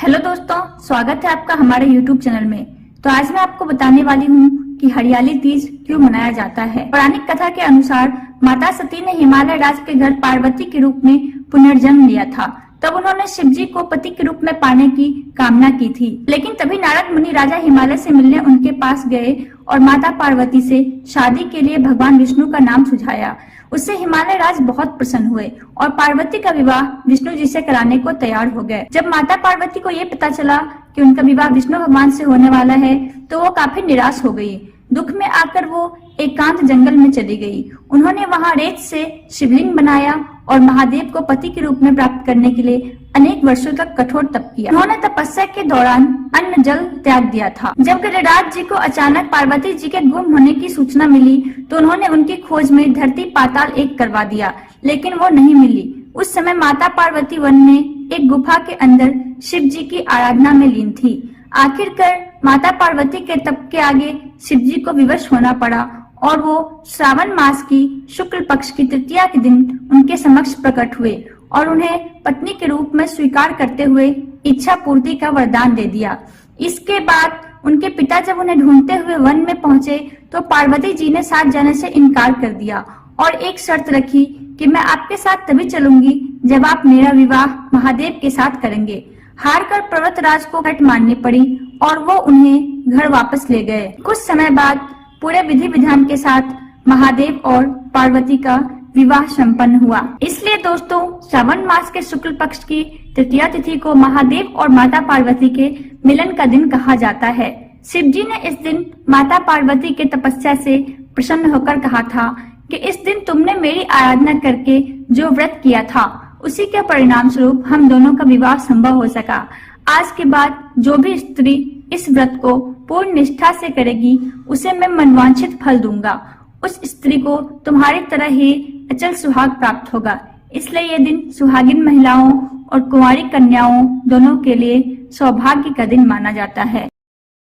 Hello दोस्तों, स्वागत है आपका हमारे YouTube चैनल में। तो आज मैं आपको बताने वाली हूँ कि हरियाली तीज क्यों मनाया जाता है। पौराणिक कथा के अनुसार माता सती ने हिमालय राज के घर पार्वती के रूप में पुनर्जन्म लिया था। तब उन्होंने शिव जी को पति के रूप में पाने की कामना की थी। लेकिन तभी नारद मुनि राजा हिमालय से मिलने उनके पास गए और माता पार्वती से शादी के लिए भगवान विष्णु का नाम सुझाया। उससे हिमालय राज बहुत प्रसन्न हुए और पार्वती का विवाह विष्णु जी से कराने को तैयार हो गए। जब माता पार्वती को ये पता चला कि उनका विवाह विष्णु भगवान से होने वाला है तो वो काफी निराश हो गई। दुख में आकर वो एकांत जंगल में चली गई। उन्होंने वहाँ रेत से शिवलिंग बनाया और महादेव को पति के रूप में प्राप्त करने के लिए अनेक वर्षों तक कठोर तप किया। उन्होंने तपस्या के दौरान अन्न जल त्याग दिया था। जब गिरिराज जी को अचानक पार्वती जी के गुम होने की सूचना मिली तो उन्होंने उनकी खोज में धरती पाताल एक करवा दिया, लेकिन वो नहीं मिली। उस समय माता पार्वती वन में एक गुफा के अंदर शिव जी की आराधना में लीन थी। आखिरकार माता पार्वती के तप के आगे शिव जी को विवश होना पड़ा और वो श्रावण मास की शुक्ल पक्ष की तृतीया के दिन उनके समक्ष प्रकट हुए और उन्हें पत्नी के रूप में स्वीकार करते हुए इच्छा पूर्ति का वरदान दे दिया। इसके बाद उनके पिता जब उन्हें ढूंढते हुए वन में पहुंचे तो पार्वती जी ने साथ जाने से इनकार कर दिया और एक शर्त रखी कि मैं आपके साथ तभी चलूंगी जब आप मेरा विवाह महादेव के साथ करेंगे। हार कर पर्वतराज को हट माननी पड़ी और वो उन्हें घर वापस ले गए। कुछ समय बाद पूरे विधि विधान के साथ महादेव और पार्वती का विवाह संपन्न हुआ। इसलिए दोस्तों, श्रावण मास के शुक्ल पक्ष की तृतीया तिथि को महादेव और माता पार्वती के मिलन का दिन कहा जाता है। शिव जी ने इस दिन माता पार्वती के तपस्या से प्रसन्न होकर कहा था कि इस दिन तुमने मेरी आराधना करके जो व्रत किया था उसी के परिणाम स्वरूप हम दोनों का विवाह संभव हो सका। आज के बाद जो भी स्त्री इस व्रत को पूर्ण निष्ठा से करेगी उसे मैं मनवांछित फल दूंगा। उस स्त्री को तुम्हारी तरह ही अचल सुहाग प्राप्त होगा। इसलिए ये दिन सुहागिन महिलाओं और कुंवारी कन्याओं दोनों के लिए सौभाग्य का दिन माना जाता है।